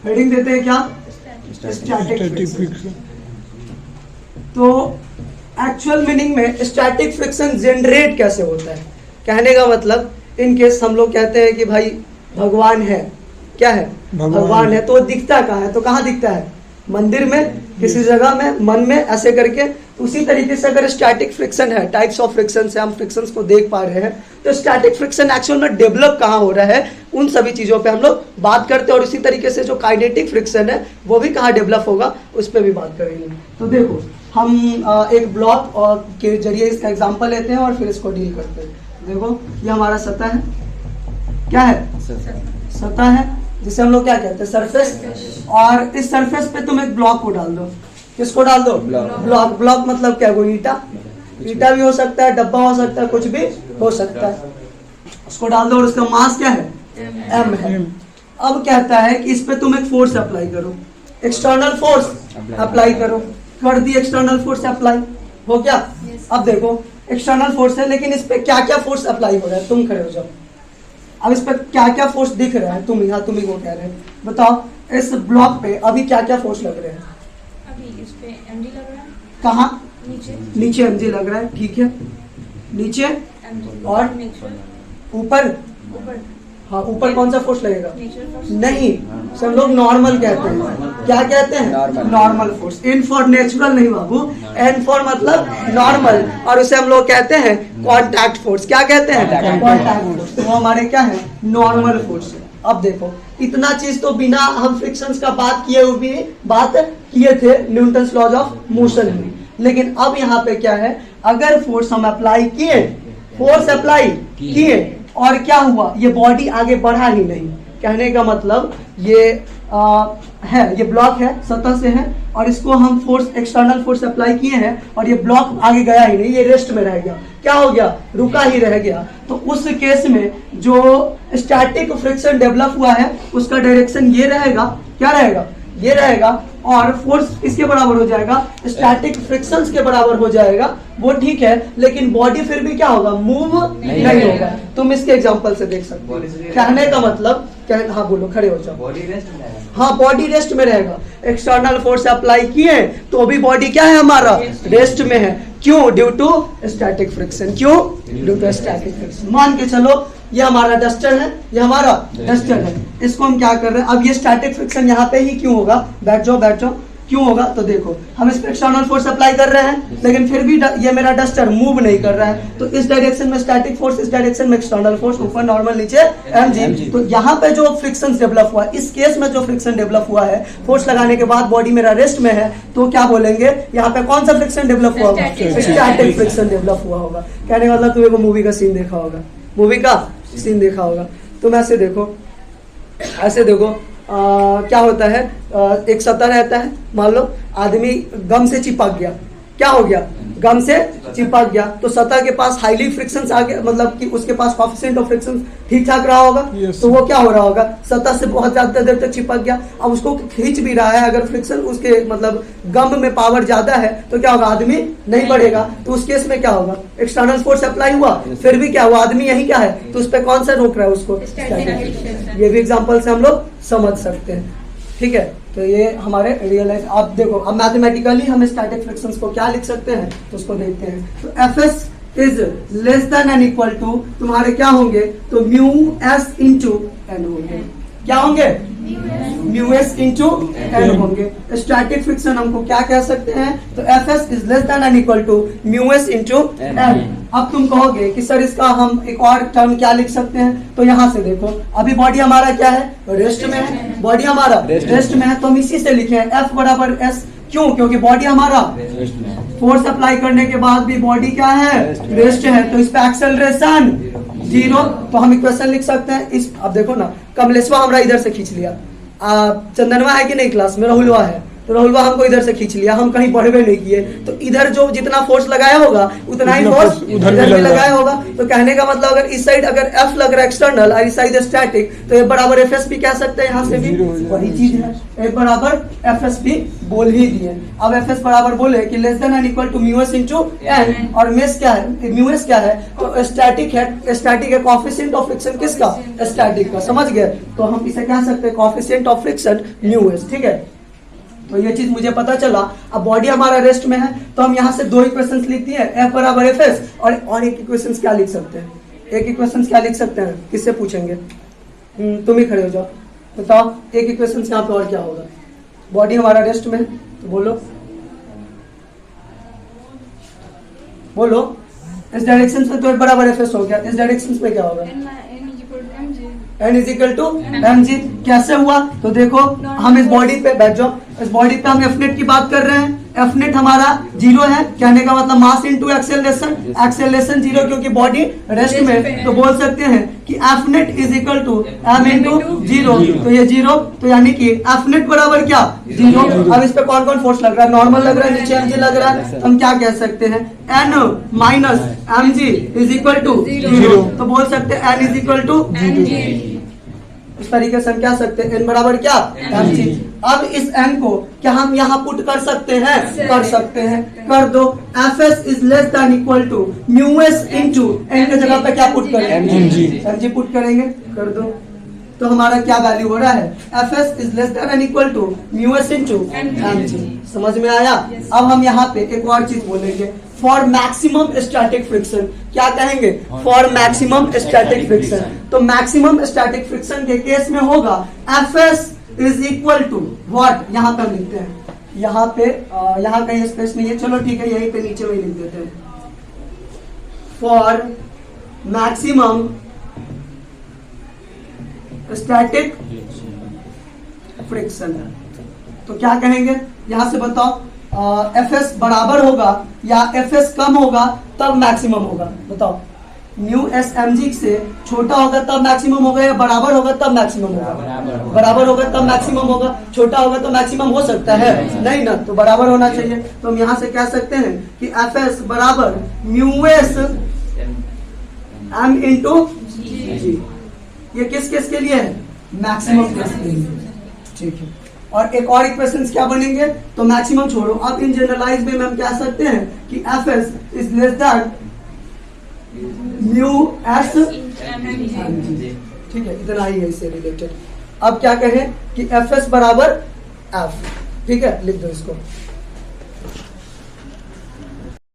Heading देते हैं क्या, स्टैटिक फ्रिक्शन। तो एक्चुअल मीनिंग में स्टैटिक फ्रिक्शन जनरेट कैसे होता है, कहने का मतलब इन केस हम लोग कहते हैं कि भाई भगवान है, क्या है, भगवान है, तो दिखता कहाँ है, तो कहाँ दिखता है, मंदिर में, किसी जगह में, मन में, ऐसे करके। उसी तरीके से अगर स्टैटिक फ्रिक्शन है, टाइप्स ऑफ फ्रिक्शन से हम फ्रिक्शंस को देख पा रहे हैं, तो स्टैटिक फ्रिक्शन एक्चुअल में डेवलप कहाँ हो रहा है, उन सभी चीज़ों पे हम लोग बात करते हैं। और इसी तरीके से जो काइनेटिक फ्रिक्शन है वो भी कहाँ डेवलप होगा, उस पर भी बात करेंगे। तो देखो हम एक ब्लॉक और के जरिए इसका एग्जाम्पल लेते हैं और फिर इसको डील करते हैं। देखो ये हमारा सतह है, क्या है, सतह है, जिसे हम लोग क्या कहते हैं, सरफेस। और इस सरफेस पे तुम एक ब्लॉक को डाल दो, किसको डाल दो, ब्लॉक। ब्लॉक मतलब क्या, कोई ईटा, ईटा भी हो सकता है, डब्बा हो सकता है, कुछ भी हो सकता है, उसको डाल दो और उसका मास क्या है, m है। अब कहता है कि इस पे तुम एक फोर्स अप्लाई करो, एक्सटर्नल फोर्स अप्लाई करो, कर दी एक्सटर्नल फोर्स अप्लाई, हो गया। अब देखो एक्सटर्नल फोर्स है, लेकिन इस पे क्या क्या फोर्स अप्लाई हो रहा है, तुम खड़े हो जाओ। अब इस पे क्या क्या फोर्स दिख रहा है, तुम यहाँ तुम ही को कह रहे हैं, बताओ इस ब्लॉक पे अभी क्या क्या फोर्स लग रहे हैं। अभी इस पे mg लग रहा है, कहाँ, नीचे mg लग रहा है, ठीक है, नीचे mg और ऊपर, ऊपर हाँ ऊपर कौन सा फोर्स लगेगा, नेचुरल फोर्स नहीं, सब लोग नॉर्मल कहते हैं, क्या कहते हैं, normal force. In for natural नहीं बाबू, एन फॉर मतलब नॉर्मल, और उसे हम लोग कहते हैं कॉन्टैक्ट फोर्स, क्या कहते हैं, कॉन्टैक्ट फोर्स। तो हमारे क्या है, नॉर्मल फोर्स है। अब देखो इतना चीज तो बिना हम फ्रिक्शंस का बात किए हुए भी बात किए थे न्यूटन्स लॉज ऑफ मोशन में, लेकिन अब यहाँ पे क्या है, अगर फोर्स हम अप्लाई किए, फोर्स अप्लाई किए और क्या हुआ, ये बॉडी आगे बढ़ा ही नहीं, कहने का मतलब ये है, ये ब्लॉक है, सतह से है, और इसको हम फोर्स, एक्सटर्नल फोर्स अप्लाई किए हैं और ये ब्लॉक आगे गया ही नहीं, ये रेस्ट में रह गया, क्या हो गया, रुका ही रह गया। तो उस केस में जो स्टैटिक फ्रिक्शन डेवलप हुआ है उसका डायरेक्शन ये रहेगा, क्या रहेगा, ये रहेगा, और फोर्स इसके बराबर हो जाएगा, स्टैटिक फ्रिक्शंस के बराबर हो जाएगा, वो ठीक है, लेकिन बॉडी फिर भी क्या होगा, मूव नहीं होगा। तुम इसके एग्जांपल से देख सकते हो, कहने का मतलब, हाँ बोलो, खड़े हो जाओ, बॉडी रेस्ट में रहेगा, हाँ बॉडी रेस्ट में रहेगा। एक्सटर्नल फोर्स अप्लाई किए तो भी बॉडी क्या है, हमारा रेस्ट में है, क्यों, ड्यू टू स्टैटिक फ्रिक्शन, क्यों, ड्यू टू स्टैटिक फ्रिक्शन। मान के चलो ये हमारा डस्टर है, ये हमारा डस्टर है, इसको हम क्या कर रहे हैं, अब ये स्टैटिक फ्रिक्शन यहाँ पे ही क्यों होगा, बैठ जाओ बैठ जाओ, क्यों होगा, तो देखो हम इस पे एक्सटर्नल फोर्स अप्लाई कर रहे हैं, लेकिन फिर भी ये मेरा डस्टर मूव नहीं कर रहा है, तो इस डायरेक्शन में स्टैटिक फोर्स, इस डायरेक्शन में एक्सटर्नल फोर्स, ऊपर नॉर्मल, नीचे mg। तो यहाँ पे जो फ्रिक्शन डेवलप हुआ, इस केस में जो फ्रिक्शन डेवलप हुआ है, फोर्स लगाने के बाद बॉडी मेरा रेस्ट में है, तो क्या बोलेंगे, यहाँ पे कौन सा फ्रिक्शन डेवलप हुआ होगा, स्टैटिक फ्रिक्शन डेवलप हुआ होगा। कहने का मतलब तुम्हें मूवी का सीन देखा होगा, मूवी का सीन देखा होगा, तुम ऐसे देखो, ऐसे देखो, क्या होता है, एक सतह रहता है, मान लो आदमी गम से चिपक गया, क्या हो गया, गम से चिपक गया, तो सतह के पास हाईली फ्रिक्शंस आ गया, मतलब कि उसके पास कोएफिशिएंट ऑफ फ्रिक्शन ठीक ठाक रहा होगा, तो वो क्या हो रहा होगा, सतह से बहुत ज्यादा देर तक चिपक गया। अब उसको खींच भी रहा है, अगर फ्रिक्शन उसके मतलब गम में पावर ज्यादा है तो क्या होगा, आदमी नहीं बढ़ेगा, तो उस केस में क्या होगा, एक्सटर्नल फोर्स अप्लाई हुआ, फिर भी क्या हुआ, आदमी यही क्या है, तो उस पर कौन सा रोक रहा है उसको, ये भी एग्जाम्पल से हम लोग समझ सकते हैं, ठीक है। तो ये हमारे रियल लाइफ, आप देखो अब मैथमेटिकली हम स्टैटिक फ्रिक्शंस को क्या लिख सकते हैं, तो उसको देखते हैं। तो Fs is less than and equal to तुम्हारे क्या होंगे, तो म्यू एस इंटू एन होंगे, क्या होंगे, म्यू एस इंटू एन होंगे। स्टैटिक फ्रिक्शन हमको क्या कह सकते हैं, तो Fs is less than and equal to mu S into N. अब तुम कहोगे कि सर इसका हम एक और टर्म क्या लिख सकते हैं, तो यहाँ से देखो, अभी बॉडी हमारा क्या है, रेस्ट में है, बॉडी हमारा रेस्ट में है, तो हम इसी से लिखे हैं F बराबर S, क्यों, क्योंकि बॉडी हमारा फोर्स अप्लाई करने के बाद भी बॉडी क्या है, रेस्ट है, तो इस पे एक्सेलरेशन 0, तो हम इक्वेशन लिख सकते हैं इस, अब देखो ना, कमलेशवा हमारा इधर से खींच लिया, चंदनवा है कि नहीं क्लास में, राहुलवा है, तो राहुल भाई हमको इधर से खींच लिया, हम कहीं बढ़वे नहीं किए, तो इधर जो जितना फोर्स लगाया होगा उतना ही फोर्स उधर भी लगाया होगा। तो कहने का मतलब अगर इस साइड अगर F लग रहा है एक्सटर्नल और इस साइड स्टैटिक, तो ये बराबर FS भी कह सकते हैं, यहाँ से भी वही चीज है, एक बराबर FS भी बोल ही दिए। अब FS बराबर बोले कि less than and equal to mu s into n, और मेस क्या है, म्यूएस क्या है, तो स्टैटिक है, स्टैटिक है कोएफिशिएंट ऑफ फ्रिक्शन किसका, स्टैटिक का, समझ गए। तो हम इसे कह सकते हैं कोएफिशिएंट ऑफ फ्रिक्शन म्यूएस, ठीक है। तो ये चीज मुझे पता चला। अब बॉडी हमारा रेस्ट में है, तो हम यहाँ से दो इक्वेशंस लिख दिए, F बराबर FS, और एक इक्वेशंस क्या लिख सकते हैं, एक इक्वेशंस क्या लिख सकते हैं, किससे पूछेंगे, तुम ही खड़े हो जाओ, बताओ एक इक्वेशंस यहाँ पे और क्या होगा। बॉडी हमारा रेस्ट में है, तो बोलो बोलो, इस डायरेक्शन में तो F बराबर FS हो गया, इस डायरेक्शन में क्या होगा, n is equal to mg। कैसे हुआ, तो देखो हम इस बॉडी पे बैठ जाओ, इस बॉडी पे हम एफनेट की बात कर रहे हैं, एफनेट हमारा 0 है, कहने का मतलब मास इनटू एक्सेलरेशन, एक्सेलरेशन 0 क्योंकि बॉडी रेस्ट में, तो बोल सकते हैं कि F net is equal to m into 0, तो ये 0, तो यानी कि एफनेट बराबर क्या 0। अब इस पे कौन कौन फोर्स लग रहा है, नॉर्मल लग रहा है, नीचे mg लग रहा है, तो हम क्या कह सकते हैं, n minus mg is equal to 0, तो बोल सकते हैं n इज इक्वल टू 0। इस तरीके से हम क्या सकते हैं, n बराबर क्या mg। अब इस n को क्या हम यहाँ पुट कर सकते हैं, कर सकते हैं, कर दो। Fs is less than equal to mu s into n के जगह पे क्या पुट करेंगे, mg पुट करेंगे, कर दो। तो हमारा क्या वैल्यू हो रहा है, Fs is less than and equal to mu s into mg। समझ में आया। अब हम यहाँ पे एक और चीज बोलेंगे, फॉर मैक्सिमम स्टैटिक फ्रिक्शन, क्या कहेंगे, फॉर मैक्सिमम स्टैटिक फ्रिक्शन। तो मैक्सिमम स्टैटिक फ्रिक्शन के केस में होगा Fs is equal to what, यहाँ पर लिखते हैं, यहाँ पे यहाँ कहीं स्पेस नहीं है, चलो ठीक है यहीं पे नीचे में लिख देते हैं, फॉर मैक्सिमम स्टैटिक फ्रिक्शन। तो क्या कहेंगे, यहां से बताओ, Fs बराबर होगा या Fs कम होगा तब मैक्सिमम होगा, बताओ। म्यू एस mg से छोटा होगा तब मैक्सिमम होगा या बराबर होगा तब मैक्सिमम होगा, बराबर होगा तब मैक्सिमम होगा, छोटा होगा तो मैक्सिमम हो सकता है नहीं ना, तो बराबर होना चाहिए। तो हम यहाँ से कह सकते हैं कि Fs बराबर mu S m into g। ये किस केस के लिए है, मैक्सिमम केस के लिए, ठीक है। और एक और इक्वेशंस क्या बनेंगे, तो मैक्सिमम छोड़ो, अब इन जनरलाइज में हम कह सकते हैं कि Fs is less then mu S, ठीक है, इतना ही है इससे रिलेटेड। अब क्या कहें कि Fs बराबर F, ठीक है, लिख दो इसको।